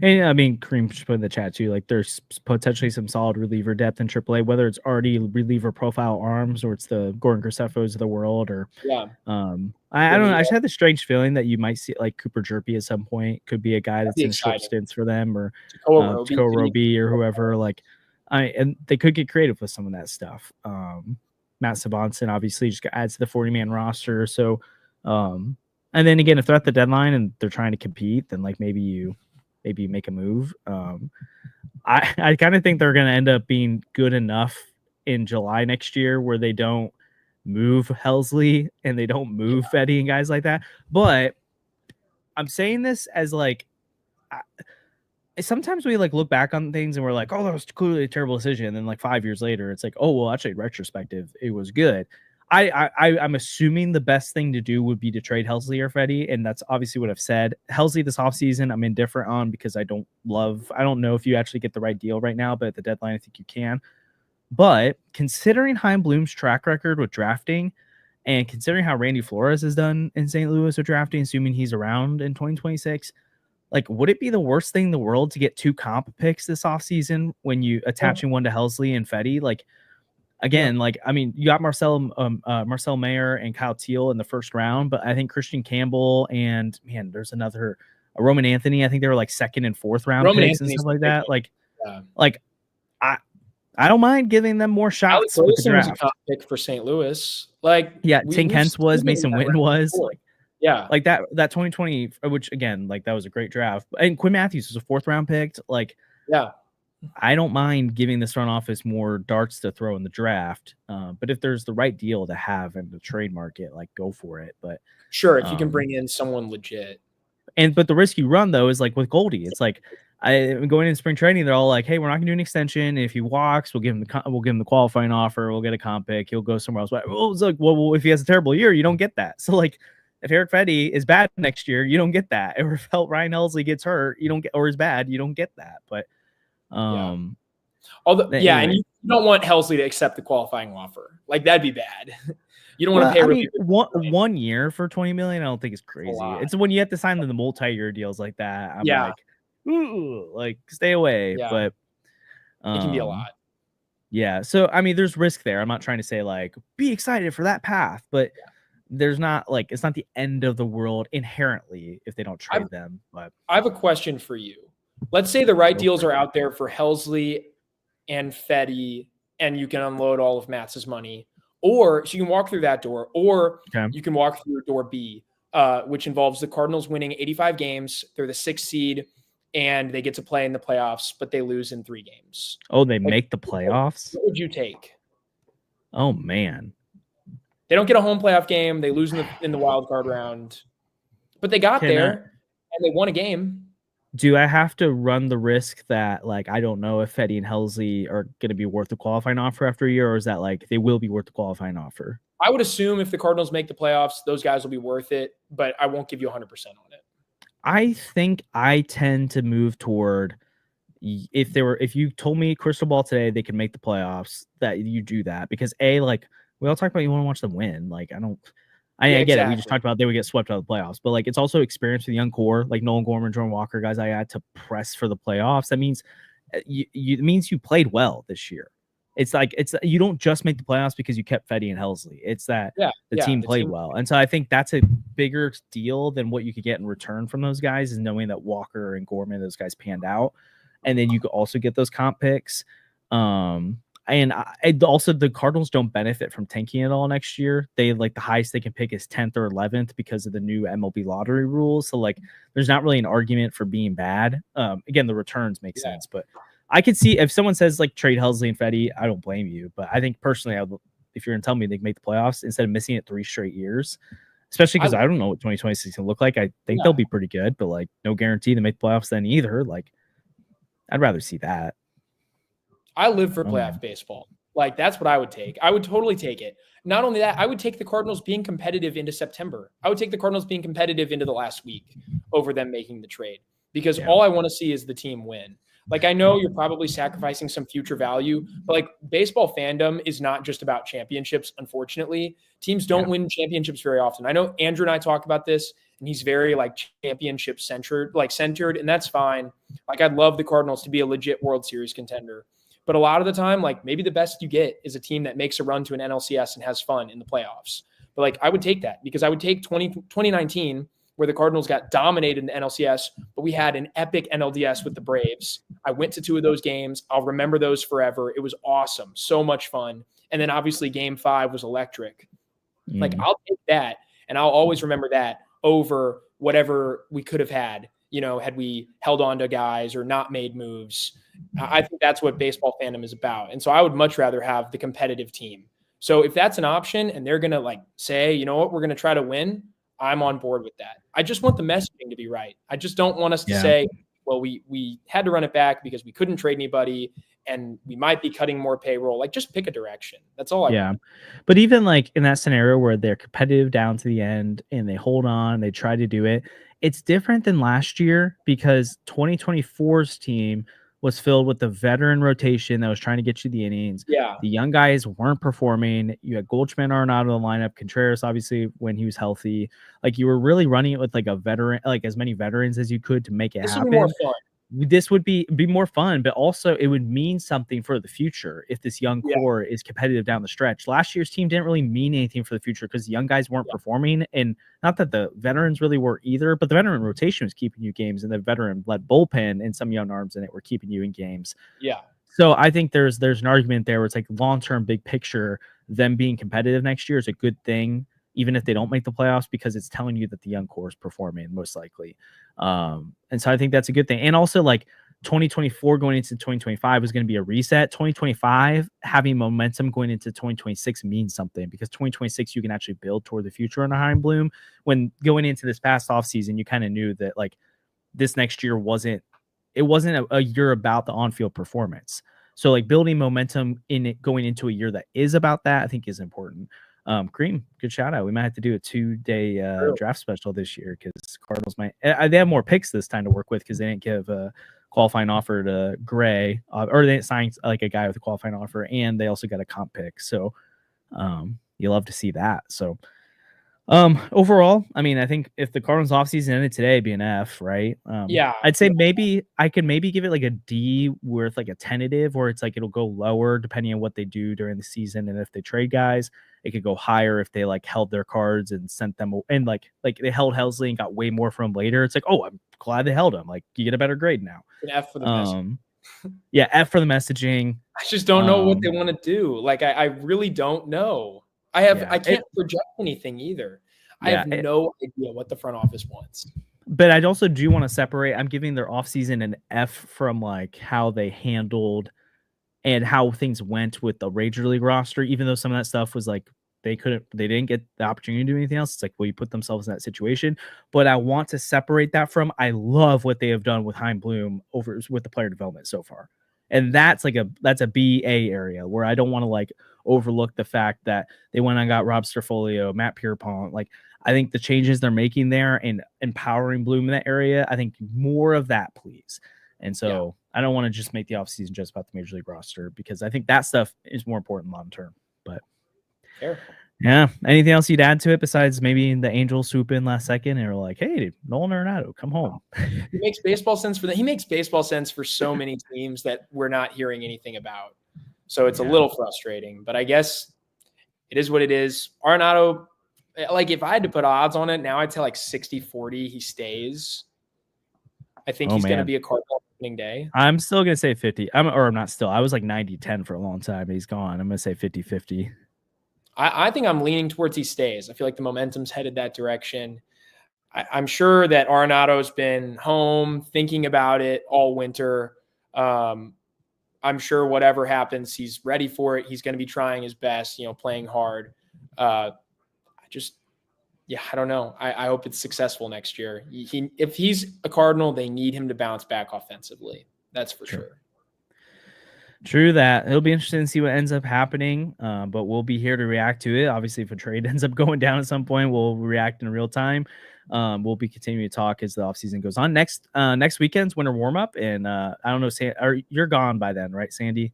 And I mean, Kareem should put in the chat too. Like, there's potentially some solid reliever depth in AAA, whether it's already reliever profile arms or it's the Gordon Graceffos of the world. Or I don't know. I just had the strange feeling that you might see like Cooper Jerpy at some point could be a guy that's in short stints for them, or Takoa Roby or whoever. Like, and they could get creative with some of that stuff. Matt Savanson obviously just adds to the 40-man roster. So, and then again, if they're at the deadline and they're trying to compete, then like maybe you make a move. I kind of think they're going to end up being good enough in July next year where they don't move Helsley and they don't move Fetty and guys like that. But I'm saying this as like, sometimes we like look back on things and we're like, oh, that was clearly a terrible decision. And then like 5 years later, it's like, oh, well, actually, retrospective, it was good. I'm assuming the best thing to do would be to trade Helsley or Fetty, and that's obviously what I've said. Helsley this offseason, I'm indifferent on because I don't know if you actually get the right deal right now, but at the deadline, I think you can. But considering Chaim Bloom's track record with drafting and considering how Randy Flores has done in St. Louis with drafting, assuming he's around in 2026, like, would it be the worst thing in the world to get 2 comp picks this offseason when you attaching one to Helsley and Fetty? Like, again, like, I mean, you got Marcel Mayer and Kyle Teal in the first round, but I think Christian Campbell and, man, there's another Roman Anthony. I think they were like 2nd and 4th round picks and stuff like that. Like, I don't mind giving them more shots with the draft. Was a top pick for St. Louis. Like, Tink Hence was, Mason Witten was. Like that 2020, which again, like that was a great draft. And Quinn Matthews was a 4th round pick. Like, I don't mind giving this front office more darts to throw in the draft. But if there's the right deal to have in the trade market, like, go for it. But sure, if you can bring in someone legit. But the risk you run though is like with Goldie, it's like going in spring training, they're all like, hey, we're not gonna do an extension. If he walks, we'll give him the qualifying offer. We'll get a comp pick. He'll go somewhere else. But it's like, well, if he has a terrible year, you don't get that. So like, if Eric Fetty is bad next year, you don't get that. Or if Ryan Helsley gets hurt, you don't get, or is bad, you don't get that. But although anyway. And you don't want Helsley to accept the qualifying offer. Like, that'd be bad. You don't want to pay. I mean, one year for $20 million, I don't think it's crazy. It's when you have to sign the multi-year deals like that. I'm like, ooh, like, stay away. But it can be a lot. Yeah. So I mean, there's risk there. I'm not trying to say like be excited for that path, but there's not like, it's not the end of the world inherently if they don't trade them. But I have a question for you. Let's say the right deals are out there for Helsley and Fetty, and you can unload all of Matt's money, or so you can walk through that door, or you can walk through door B, which involves the Cardinals winning 85 games. They're the 6th seed, and they get to play in the playoffs, but they lose in 3 games. Oh, they make the playoffs? What would you take? Oh, man. They don't get a home playoff game. They lose in the wild card round, but they got there and they won a game. Do I have to run the risk that, like, I don't know if Fetty and Helsley are going to be worth the qualifying offer after a year, or is that like they will be worth the qualifying offer? I would assume if the Cardinals make the playoffs, those guys will be worth it, but I won't give you 100% on it. I think I tend to move toward, if you told me crystal ball today they can make the playoffs, that you do that, because like, we all talk about you want to watch them win. Like, I get it. We just talked about they would get swept out of the playoffs, but like, it's also experience with the young core, like Nolan Gorman, Jordan Walker, guys I had to press for the playoffs. That means it means you played well this year. It's like, you don't just make the playoffs because you kept Fetty and Helsley. It's that the team played well. And so I think that's a bigger deal than what you could get in return from those guys, is knowing that Walker and Gorman, those guys panned out. And then you could also get those comp picks. And also the Cardinals don't benefit from tanking at all next year. They like the highest they can pick is 10th or 11th because of the new MLB lottery rules. So like there's not really an argument for being bad. Again, the returns make sense, but I could see if someone says like trade Helsley and Fetty, I don't blame you. But I think personally, if you're gonna tell me they can make the playoffs instead of missing it 3 straight years, especially because I don't know what 2026 can look like. I think they'll be pretty good, but like no guarantee to make the playoffs then either. Like I'd rather see that. I live for playoff baseball. Like, that's what I would take. I would totally take it. Not only that, I would take the Cardinals being competitive into September. I would take the Cardinals being competitive into the last week over them making the trade because all I want to see is the team win. Like, I know you're probably sacrificing some future value, but like baseball fandom is not just about championships, unfortunately. Teams don't win championships very often. I know Andrew and I talk about this, and he's very like championship centered, and that's fine. Like, I'd love the Cardinals to be a legit World Series contender. But a lot of the time, like maybe the best you get is a team that makes a run to an NLCS and has fun in the playoffs. But like I would take that because I would take 2019 where the Cardinals got dominated in the NLCS, but we had an epic NLDS with the Braves. I went to 2 of those games. I'll remember those forever. It was awesome. So much fun. And then obviously game 5 was electric. Like I'll take that and I'll always remember that over whatever we could have had, had we held on to guys or not made moves. I think that's what baseball fandom is about. And so I would much rather have the competitive team. So if that's an option and they're going to like say, you know what, we're going to try to win, I'm on board with that. I just want the messaging to be right. I just don't want us to say, well, we had to run it back because we couldn't trade anybody and we might be cutting more payroll. Like just pick a direction. That's all I want. But even like in that scenario where they're competitive down to the end and they hold on, they try to do it. It's different than last year because 2024's team was filled with the veteran rotation that was trying to get you the innings. Yeah. The young guys weren't performing. You had Goldschmidt, Arenado in the lineup, Contreras, obviously, when he was healthy. Like, you were really running it with like a veteran, like as many veterans as you could to make it happen. More fun. This would be more fun, but also it would mean something for the future if this young core is competitive down the stretch. Last year's team didn't really mean anything for the future because the young guys weren't performing, and not that the veterans really were either, but the veteran rotation was keeping you games, and the veteran-led bullpen and some young arms in it were keeping you in games. Yeah. So I think there's an argument there where it's like long-term, big picture, them being competitive next year is a good thing, even if they don't make the playoffs, because it's telling you that the young core is performing most likely. And so I think that's a good thing. And also like 2024 going into 2025 is going to be a reset. 2025 having momentum going into 2026 means something because 2026 you can actually build toward the future on a Heim Bloom. When going into this past offseason, you kind of knew that like this next year wasn't a year about the on-field performance. So like building momentum in it going into a year that is about that, I think is important. Cream, good shout out. We might have to do a 2-day draft special this year because Cardinals might. They have more picks this time to work with because they didn't give a qualifying offer to Gray, or they didn't sign like a guy with a qualifying offer, and they also got a comp pick. So, you love to see that. So, overall, I mean, I think if the Cardinals offseason ended today, it'd be an F, right? I'd say maybe I could maybe give it like a D worth like a tentative, or it's like it'll go lower depending on what they do during the season, and if they trade guys. It could go higher if they like held their cards and sent them, and like they held Helsley and got way more from him later. It's like, oh, I'm glad they held him. Like you get a better grade now. An F for the messaging. Yeah, F for the messaging. I just don't know what they want to do. Like I really don't know. I can't project anything either. I have no idea what the front office wants. But I also do want to separate. I'm giving their offseason an F from like how they handled and how things went with the Major League roster, even though some of that stuff was like they didn't get the opportunity to do anything else. It's like, well, you put themselves in that situation. But I want to separate that from I love what they have done with Heim Bloom over with the player development so far. And that's a BA area where I don't want to like overlook the fact that they went and got Rob Sterfolio, Matt Pierpont. Like I think the changes they're making there and empowering Bloom in that area, I think more of that, please. And so I don't want to just make the offseason just about the Major League roster because I think that stuff is more important long term. But yeah, anything else you'd add to it besides maybe the Angels swoop in last second and are like, hey, Nolan Arenado, come home. He makes baseball sense for that. He makes baseball sense for so many teams that we're not hearing anything about. So it's a little frustrating, but I guess it is what it is. Arenado, like if I had to put odds on it now, I'd say like 60-40 he stays. I think he's going to be a Cardinal opening day? I'm still going to say 50. I'm not still. I was like 90-10 for a long time. He's gone. I'm going to say 50-50. I think I'm leaning towards he stays. I feel like the momentum's headed that direction. I'm sure that Arenado's been home thinking about it all winter. I'm sure whatever happens, he's ready for it. He's going to be trying his best, playing hard. I don't know. I hope it's successful next year. If he's a Cardinal, they need him to bounce back offensively. That's for sure. True that. It'll be interesting to see what ends up happening, but we'll be here to react to it. Obviously, if a trade ends up going down at some point, we'll react in real time. We'll be continuing to talk as the offseason goes on. Next weekend's winter warm-up, and I don't know, you're gone by then, right, Sandy?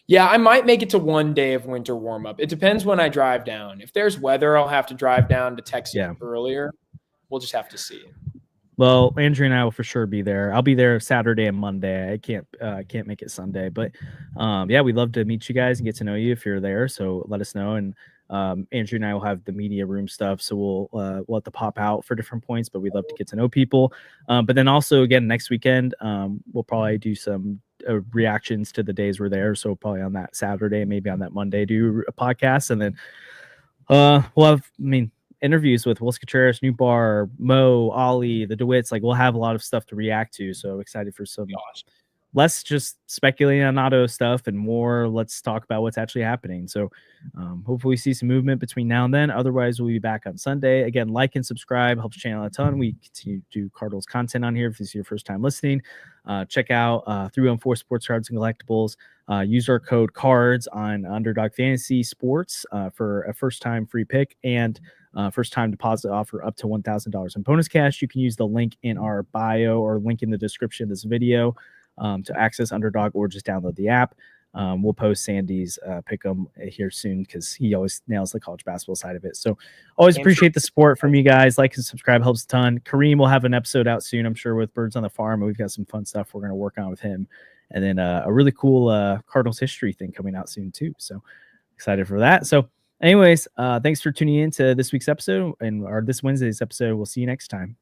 Yeah, I might make it to one day of winter warm-up. It depends when I drive down. If there's weather, I'll have to drive down to Texas earlier. We'll just have to see. Well, Andrew and I will for sure be there. I'll be there Saturday and Monday. I can't make it Sunday, but we'd love to meet you guys and get to know you if you're there. So let us know. And Andrew and I will have the media room stuff, so we'll let the pop out for different points. But we'd love to get to know people. But then also again next weekend, we'll probably do some reactions to the days we're there. So probably on that Saturday, maybe on that Monday, do a podcast, and then we'll have. Interviews with Willis Contreras, New Bar, Mo, Ollie, the DeWitts. Like, we'll have a lot of stuff to react to. So excited for some less just speculating on auto stuff and more let's talk about what's actually happening. So hopefully we see some movement between now and then. Otherwise, we'll be back on Sunday. Again, like and subscribe. Helps the channel a ton. We continue to do Cardinals content on here if this is your first time listening. Check out 314 Sports Cards and Collectibles. Use our code CARDS on Underdog Fantasy Sports for a first-time free pick and first-time deposit offer up to $1,000 in bonus cash. You can use the link in our bio or link in the description of this video to access Underdog or just download the app. We'll post Sandy's pick'em here soon because he always nails the college basketball side of it. So always appreciate the support from you guys. Like and subscribe helps a ton. Kareem will have an episode out soon, I'm sure, with Birds on the Farm. We've got some fun stuff we're going to work on with him. And then a really cool Cardinals history thing coming out soon too. So excited for that. So anyways, thanks for tuning in to this week's episode or this Wednesday's episode. We'll see you next time.